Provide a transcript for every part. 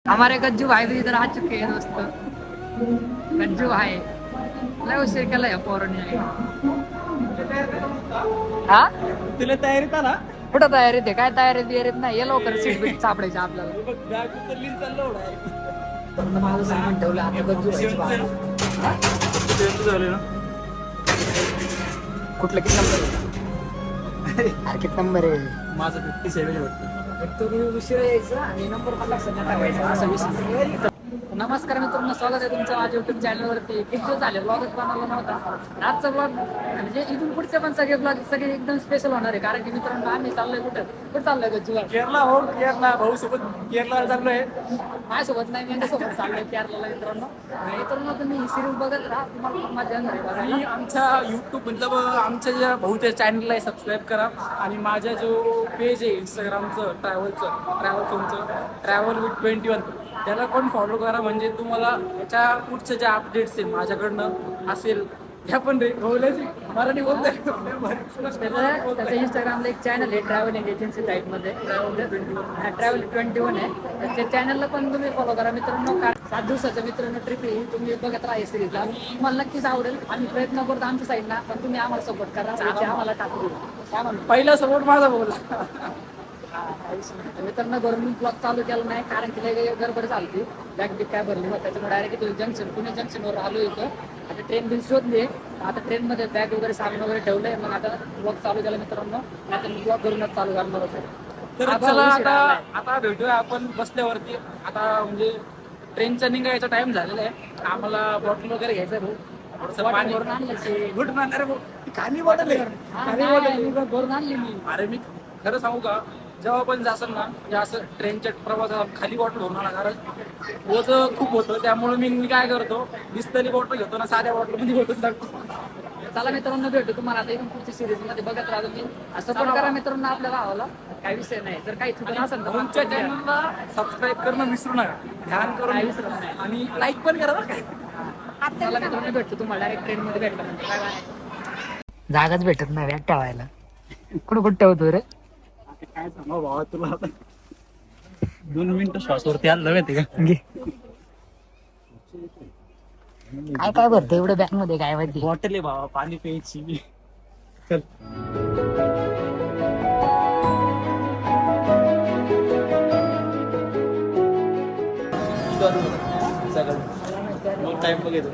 हमारे गज्जू भाई भी इधर आ चुके हैं दोस्तों। गज्जू भाई लय उशीर केलाय पोरांनी। हा तुला तयारीत आला कुठं तयारीत आहे? काय तयारीत बियारीत नाही. ये लवकर सीट बीट सापडायची आपल्याला. बॅग उचलली चाललो माझं सामान ठेवलं आता गज्जू भाईची बाग. झाले ना कुठलं किती नंबर आहे? अरे किती नंबर आहे? माझं 57 वाटतं. तुम्ही उशिरा यायचं आणि नंबर पण लक्षात नाही ठेवायचा असा विषय. नमस्कार मित्रांनो, स्वागत आहे तुमचं माझ्या युट्यूब चॅनलवरती. किती दिवस झाले ब्लॉगच बनवला नव्हता. आजचा ब्लॉग म्हणजे इथून पुढचे पण सगळे ब्लॉग सगळे एकदम स्पेशल होणार आहे. कारण की मित्रांनो आम्ही चाललोय कुठं चाललोय गज्जूला? केरला हो केरला भाऊ सोबत केरला चाललोय. माझ्यासोबत नाही, माझ्यासोबत चाललोय केरळला मित्रांनो. मित्रांनो तुम्ही ही सिरीज बघत राहा, तुम्हाला मजा येणार आहे बघायला. आणि आमच्या यूट्यूब मतलब आमच्या ज्या भाऊच्या चॅनलला सबस्क्राईब करा. आणि माझा जो पेज आहे इंस्टाग्रामचं ट्रॅव्हल विथ 21 त्याला पण फॉलो करा. म्हणजे तुम्हाला याच्या पुढच्या ज्या अपडेट्स आहेत माझ्याकडनं असेल ह्या पण बोलायची मराठी बोलतोय. त्याचं इंस्टाग्रामला एक चॅनल आहे ट्रॅव्हलिंग एजन्सी टाईपमध्ये, ट्रॅव्हल 21 आहे. त्या चॅनलला पण तुम्ही फॉलो करा मित्रांनो. 7 दिवसाचं मित्रांनो ट्रिप आहे, तुम्ही बघत राहा सिरीजला. तुम्हाला नक्कीच आवडेल. आम्ही प्रयत्न करतो आमच्या साईडला, पण तुम्ही आम्हाला सपोर्ट करा. आम्हाला टाकू पहिला सपोर्ट माझा बोला. मित्रांनो गव्हर्नमेंट ब्लॉक चालू केला नाही कारण की लय गडबड चालते. बॅग बिग काय भरली मग त्याच्यामुळे डायरेक्ट जंक्शन पुणे जंक्शनवर आलो इथं. आता ट्रेन बिल शोधली. आता ट्रेनमध्ये बॅग वगैरे सामान वगैरे ठेवलंय. मग आता ब्लॉग चालू केला मित्रांनो. आता मी ब्लॉग करूनच चालू करणार होतो. तर चला आता भेटूया आपण बसल्यावरती. आता म्हणजे ट्रेनचा निघायचा टाइम झालेला आहे. आम्हाला बॉटल वगैरे घ्यायचं आहे भाऊ. थोडंसं पाणी भरून आणलं कुठून आणणार भाऊ? खाली बॉटल आहे. खाली बॉटल भरून आणली मी. अरे मी खरं सांगू का, जेव्हा पण जासल ना म्हणजे असं ट्रेनच्या प्रवासात खाली बॉटल भरून आणा. कारण ओझं खूप होतं, त्यामुळे मी काय करतो बिस्लरी बॉटल घेतो ना, साध्या बॉटलमध्ये भेटून टाकतो. चला मित्रांनो भेटू तुम्हाला आता इथून पुढच्या सिरीज मध्ये बघत राहा तुम्ही. सपोर्ट करा मित्रांनो आपल्या भावाला. काही विषय नाही. जर काही चुकून असेल तर तुमच्या चॅनलला सबस्क्राईब करणं विसरू नका. ध्यान करून विसरू नका. आणि लाईक पण करा बरं काय. चला मित्रांनो भेटतो तुम्हाला डायरेक्ट ट्रेन मध्ये भेटला म्हणजे काय बाय. जागाच भेटत नाही बॅग ठेवायला. कुठं ठेवतो रे? काय सांगा भावा तुला आता 2 मिनिटं श्वासवरती आलं माहिती का? काय काय भरतं एवढं बॅग मध्ये काय माहिती? बॉटल आहे भावा पाणी प्यायची. चल टाइम बघायचं.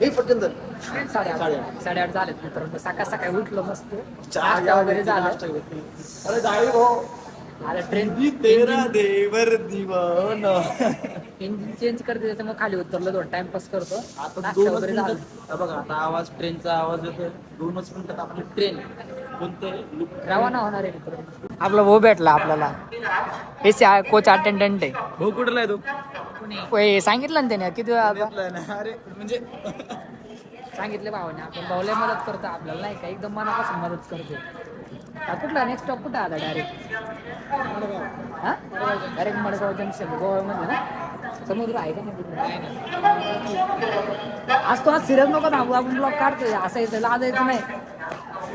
8:30 झालेत मित्रांनो. सकाळ सकाळी उठलो मस्त नाश्ता वगैरे झालं. अरे जाईल भाऊ. आता ट्रेन तेरा देवर दिवाना. इंजिन चेंज करते त्याच्यामुळे खाली उतरलो. थोडं टाइमपास करतो. आता नाश्ता 2 वगैरे झालं. मिनिटात बघा आता आवाज ट्रेनचा आवाज येतोय. 2 मिनिटात आपली ट्रेन कोणते रवाना होणार आहे मित्रांनो. आपला भाऊ भेटला आपल्याला. हे कोच अटेंडंट आहे. भाऊ कुठला आहे तो? सांगितलं ना त्याने किती वेळा अरे म्हणजे सांगितले भावाने. आपण भाऊला मदत करतो आपल्याला नाही का, एकदम मनापासून मदत करतो. कुठला नेक्स्ट स्टॉप कुठं आता? डायरेक्ट डायरेक्ट मडगाव जंक्शन गोव्यामध्ये ना. समुद्र आहे का नाही? आज तो आज सिरियस नको थांबू, आपण ब्लॉग काढतोय. असायचं लाजायचं नाही.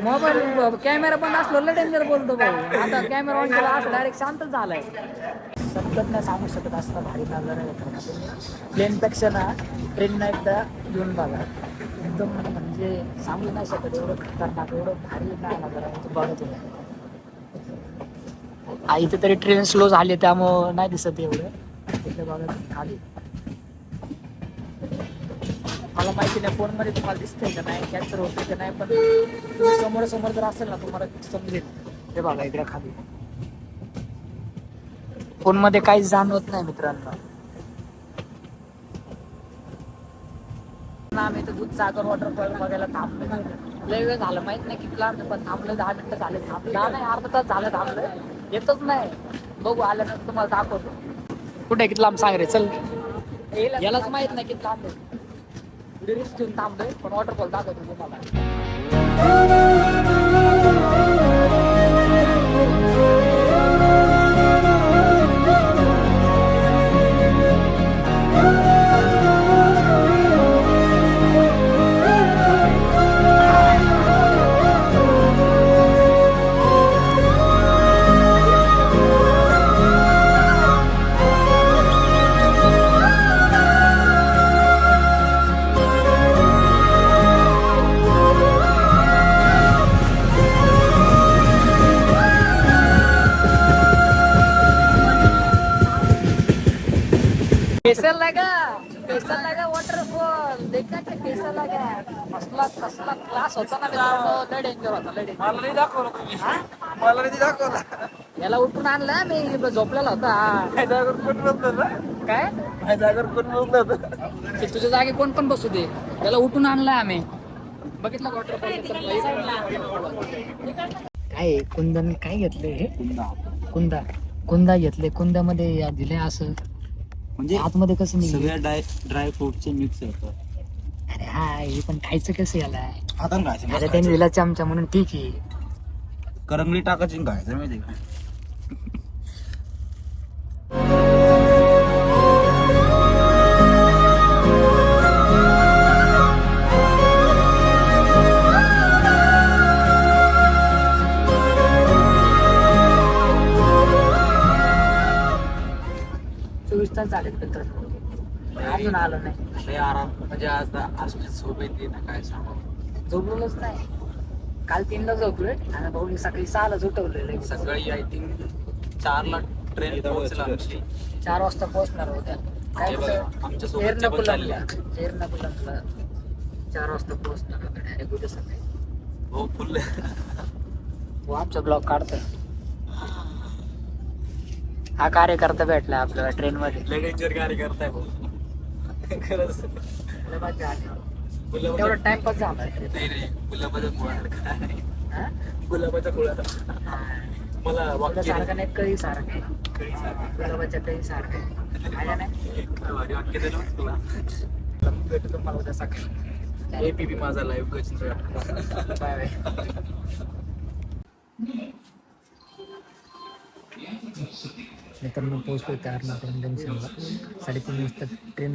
मोबाईल कॅमेरा पण असलो लय डेंजर बोलतो भाऊ. आता कॅमेरा ऑन केला असं डायरेक्ट शांतच झालाय. सतत नाही सांगू शकत असतं भारी लागलं नाही. प्लेनपेक्षा ना ट्रेननं एकदा येऊन बघा. एकदम म्हणजे सांगू नाही शकत एवढं खतरनाक एवढं भारी नाही बघत. इथे तरी ट्रेन स्लो झाली त्यामुळं नाही दिसत एवढं. तिथे बघा खाली मला माहिती नाही फोनमध्ये तुम्हाला दिसतंय का नाही, कॅप्चर होते का नाही, पण तुम्ही समोर जर असेल ना तुम्हाला समजेल. हे बघा इकडे खाली फोन मध्ये काहीच जाणवत नाही मित्रांनो. आम्ही तर दूधसागर वॉटरफॉल बघायला थांबलो. लय वेळ झालं माहित नाही किती लांब, पण थांबलं 10 मिनिटं झाले. थांबलं नाही अर्धा तास झालं थांबलं. येतच नाही. बघू आल्यानंतर तुम्हाला दाखवतो. कुठे किती लांब सांग रे. चल यालाच माहित नाही किती लांब आहे. रिस्क घेऊन थांबलोय पण वॉटरफॉल दाखवतो तुम्हाला. कैसा लगा वॉटरफॉल देखा का कैसा लगा कसला क्लास होता ना मित्रांनो लय डेंजर होता लय डेंजर मला नाही दाखवलं तुम्ही मला नाही दाखवलं याला उठून आणला मी झोपलेला होता माझ्या जागेवर कोण बसलं ना काय माझ्या जागेवर कोण बसलं होतं ते तुझ्या जागी कोण पण बसू दे याला उठून आणलाय आम्ही बघितलं वॉटरफॉल काय कुंदन काय घेतलंय हे कुंदा घेतले कुंदामध्ये दिले असं म्हणजे आतमध्ये कसं नाही सगळ्या ड्राय फ्रूटचे मिक्स होतं. अरे हा हे पण खायचं कसं याला हातानं खायचं अरे त्यांनी दिला चमचा म्हणून ठीक आहे करंगली टाकायची आणि खायचं माहिती का. तास झालेत मित्रांनो अजून आलो नाही लय आराम म्हणजे आज अशी झोप येते ना काय सांगू. झोपलोच नाही काल 3ला झोपलोय आणि भाऊनी सकाळी 6ला झोपवलेलं सकाळी आय थिंक 4ला ट्रेन पोहोचला आमची 4 वाजता पोहोचणार होत्या काय आमच्या सोबतच्या पण चालल्या. एर्नाकुलमला 4 वाजता पोहोचणार होत्या डायरेक्ट उद्या सकाळी हो फुल हो आमचा ब्लॉग काढतोय हा कार्यकर्ता भेटला आपल्याला ट्रेन मध्ये लय डेंजर कार्य करताय भाऊ खरंच. तेवढा टाइमपास झाला नाही गुलाबाच्या गुलाबाच्या फुलात मला वाक्य सारखं नाही कळी सारखं गुलाबाच्या कळी सारखं माझ्या नाही भारी वाक्य दिलं होतं तुला. भेटतो मला उद्या सकाळी एपीपी माझा लाईव्ह गचिंग बाय बाय मित्रांनो पोहोचलो एर्नाकुलम जंक्शनला 3:30 वाजता ट्रेन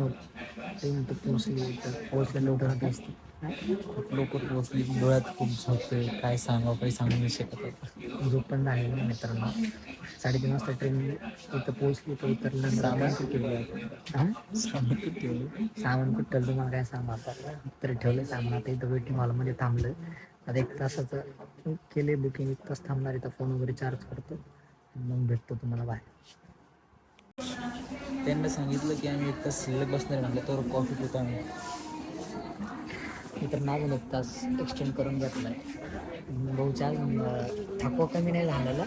तर पोहोचली तर पोहोचल्या लवकर असते खूप लवकर पोहोचली डोळ्यात खूप झोपते काय सांगावं काही सांगू नाही शकत. झोप पण झाली नाही मित्रांनो 3:30 वाजता ट्रेन इथं पोहोचली तर उतरलं सामान कुठे ठेवलं सामान कुठं ठेवलं मला काय सांग आता तर ठेवलं सामान आता इथं वेटिंग हॉलमध्ये थांबलं आता 1 तासाचं केले बुकिंग 1 तास थांबणार इथं फोन वगैरे चार्ज करतो मग भेटतो तुम्हाला बाहेर. त्यांनी सांगितलं की आम्ही 1 तास शिल्लक बसणार म्हटलं तर कॉफी पितो आम्ही. मी तर मागून 1 तास एक्सटेंड करून घेतलाय भाऊच्या थकवा कमी नाही झालेला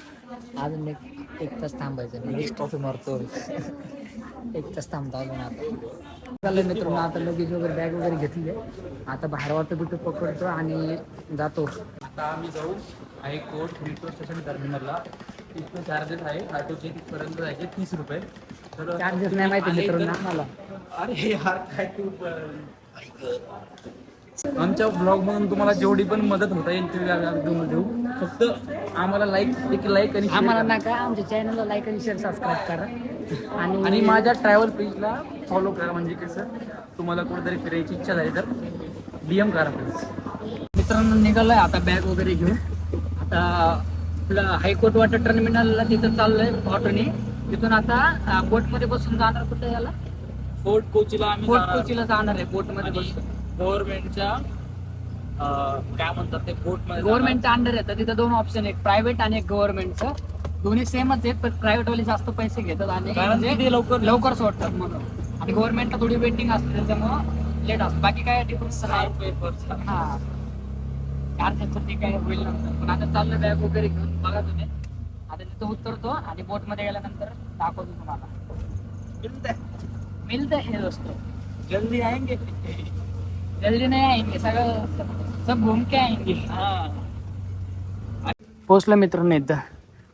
अजून एक तास थांबायचं नेक्स्ट कॉफी मारतो 1 तास थांबतो अजून आता चाललं मित्रांनो आता लगेज वगैरे बॅग वगैरे घेतली आहे आता बाहेर वाटतं बिटू पकडतो आणि जातो. आता आम्ही जाऊ हायकोर्ट मेट्रो स्टेशन टर्मिनलला तिथं चार्जेस आहे ऑटोचे तिथपर्यंत जायचे 30 रुपये. तर चार्जेस नाही माहिती मित्रांनो आम्हाला अरे यार काय तू आमच्या ब्लॉग मधून तुम्हाला जेवढी पण मदत होता येईल तेवढी आम्ही देऊ फक्त आम्हाला लाईक आणि आम्हाला नका आमच्या चॅनलला लाईक आणि शेअर सबस्क्राईब करा आणि माझ्या ट्रॅव्हल पेजला फॉलो करा म्हणजे कसं तुम्हाला कुठेतरी फिरायची इच्छा झाली तर DM करा प्लीज. मित्रांनो निघालोय आता बॅग वगैरे घेऊन आता आपलं हायकोर्ट वॉटर टर्मिनलला तिथं चाललंय ऑटोने तिथून आता बोटमध्ये बसून जाणार कुठे याला फोर्ट कोचीला आम्ही फोर्ट कोचीला जाणार आहे बोटमध्ये बसून गव्हर्नमेंटच्या काय म्हणतात ते बोटमध्ये गव्हर्नमेंटच्या अंडर येतं तिथं 2 ऑप्शन एक प्रायव्हेट आणि एक गव्हर्नमेंटचं दोन्ही सेमच आहेत पण प्रायव्हेट वाले जास्त पैसे घेतात आणि कारण म्हणजे ते लवकर सोडतात म्हणून आणि गव्हर्नमेंटला थोडी वेटिंग असते त्याच्यामुळं लेट असतं बाकी काय डिफरन्स नाही हा चार्जेसचं ते काय होईल नंतर पण आता चाललं बॅग वगैरे घेऊन बघा तुम्ही आता तिथं उतरतो आणि बोटमध्ये गेल्यानंतर दाखवतो तुम्हाला मिलते हे दोस्तों जल्दी आएंगे जल्दी नहीं आएंगे सगळं सब घूम के आएंगे पोचलो मित्रांनो इथं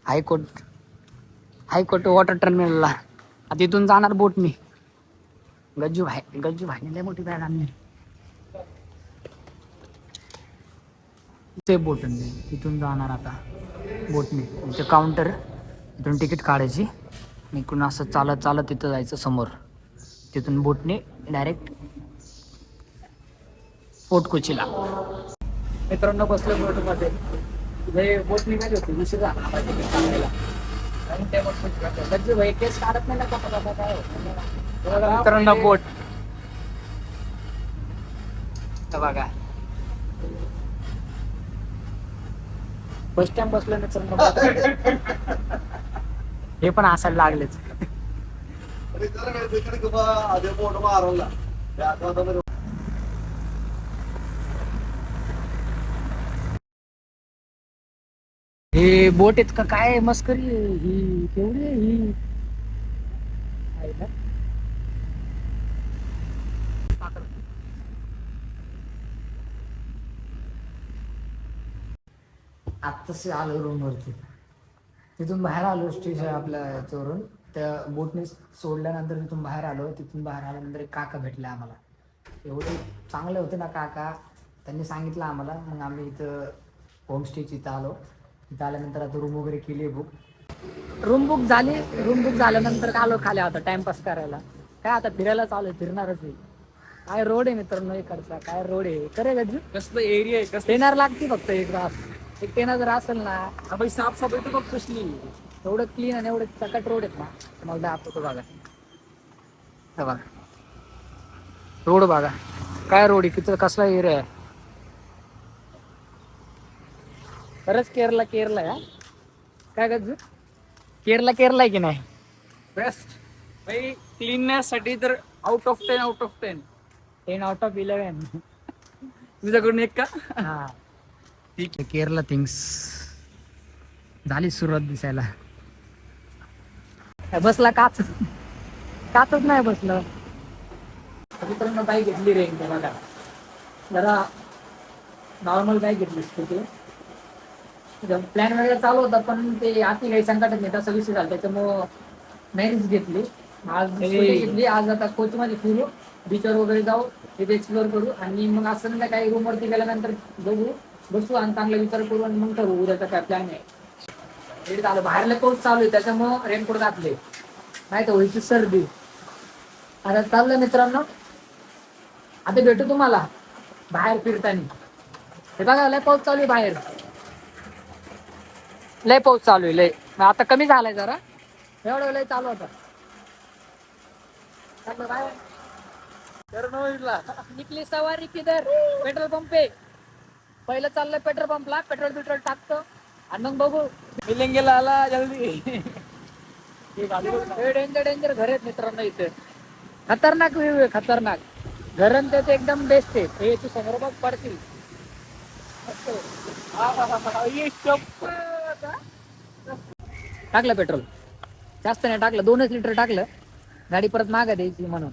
हायकोर्ट वॉटर टर्मिनलला आता इथून जाणार बोटनी गज्जू भाईने लय मोठी बॅग आणली ते बोटने इथून जाणार आता बोटनी इथे काउंटर इथून तिकीट काढायची इकडून असं चालत तिथं जायचं समोर तिथून बोटने डायरेक्ट फोर्ट कोचीला. मित्रांनो बसलो बोटमध्ये बोट निघाली होती दुसरी भाई केस काढत नाही ना काय मित्रांनो बोट बघा बस स्टँड बसलो मित्रांनो हे पण असायला लागलेच हे बोट आहेत का काय मस्करी आहे ही केवढी आहे ही आहे ना? आत्ताच आलो रूम वरती तिथून बाहेर आलो स्टेशन आपल्या याच्यावरून त्या बोटने सोडल्यानंतर तिथून बाहेर आलो तिथून बाहेर आल्यानंतर एक काका भेटले आम्हाला एवढे चांगले होते ना काका त्यांनी सांगितलं आम्हाला मग आम्ही इथं होमस्टेची इथं आलो इथं आल्यानंतर आता रूम वगैरे केली आहे बुक रूम बुक झाल्यानंतर आलो खाली आता टाइमपास करायला काय आता फिरायला चालू आहे फिरणारच आहे काय रोड आहे मित्रांनो इकडचा काय रोड आहे करे गजू कसलं एरिया आहे कसं टेनर लागते फक्त एक तास एक टेनर जर असेल ना हा बाई साफसफाई तर बघ कसली एवढं क्लीन आणि एवढे चकट रोड आहेत ना मग दाखवतो बघा हे बघा रोड बघा काय रोड आहे किती कसला एरिया आहे खरंच केरला आहे काय गजू केरला आहे की नाही बेस्ट बाई क्लीननेस साठी तर आउट ऑफ 10 10 out of 11 तुझ्याकडून एक का हा ठीक आहे केरला थिंग्स झाली सुरुवात दिसायला बसला काचच नाही बसलं मित्रांनो बाईक घेतली रे बघा जरा नॉर्मल बाईक घेतली स्कूटी प्लॅन वगैरे चालू होता पण ते आती काही संकटात नाही तसा विषय झाला त्याच्यामुळं नाहीच घेतली आज scooty घेतली आज आता कोच मध्ये फिरू बीचवर वगैरे जाऊ तिथे एक्सप्लोर करू आणि मग असं नाही काही रूम वरती गेल्यानंतर बघू बसू आणि चांगला विचार करू आणि मग ठरवू उद्याचा काय प्लॅन आहे झालं बाहेरला पाऊस चालू आहे त्याच्यामुळं रेनकोट घातले नाही तर व्हायची सर्दी आता चाललं मित्रांनो आता भेटू तुम्हाला बाहेर फिरताना हे बघा लय पाऊस चालू आहे बाहेर लय पाऊस चालू आहे लय आता कमी झालाय जरा एवढं लय चालू होता चाललं बाहेर निकली सवारी किधर पेट्रोल पंप पे पहिलं चाललंय पेट्रोल पंपला पेट्रोल टाकतो आणि मग बघू मिलेंगेला आला जल्दी डेंजर घर आहेत मित्रांनो इथे खतरनाक व्ह्यू आहे खतरनाक घरन ते एकदम बेस्ट आहे हे तू समोर बघ पडतील टाकलं पेट्रोल जास्त नाही टाकलं 2 लिटर टाकलं गाडी परत मागा द्यायची म्हणून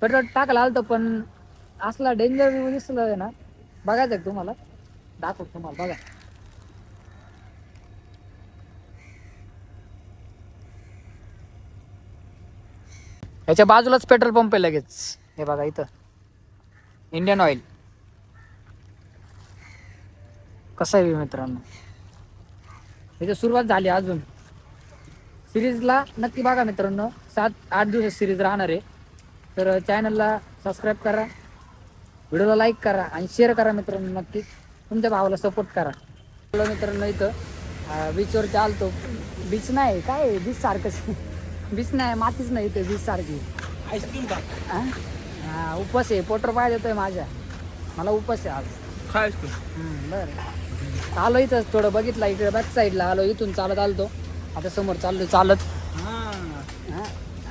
पेट्रोल टाकलं आलतो पण असला डेंजर व्ह्यू दिसलं ना बघायचं तुम्हाला दाखवतो तुम्हाला बघा याच्या बाजूलाच पेट्रोल पंप आहे लगेच हे बघा इथं इंडियन ऑइल कसं आहे मित्रांनो याची सुरुवात झाली अजून सिरीजला नक्की बघा मित्रांनो 7-8 दिवस सिरीज राहणार आहे तर चॅनलला सबस्क्राईब करा व्हिडिओला लाईक करा आणि शेअर करा मित्रांनो नक्की तुमच्या भावाला सपोर्ट करा मित्रांनो इथं बीचवरती आलतो बीच नाही काय बीच सारखंच बीच नाही मातीच नाही इथे बीच सारखी आईस्क्रीम का हा उपास आहे पोटर पाय देतोय माझ्या मला उपास आहे आज काय आईस्क्रीम बरं आलो इथंच थोडं बघितलं इकडे बॅक साईडला आलो इथून चालत आलतो आता समोर चाललो चालत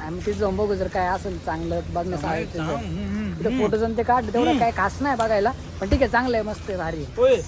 आम्ही तिथे जाऊन बघू जर काय असेल चांगलं बघण्यासारखं तिथे फोटो जाऊन ते काढ तेवढं काय खास नाही बघायला पण ठीक आहे चांगलं आहे मस्त आहे भारी आहे.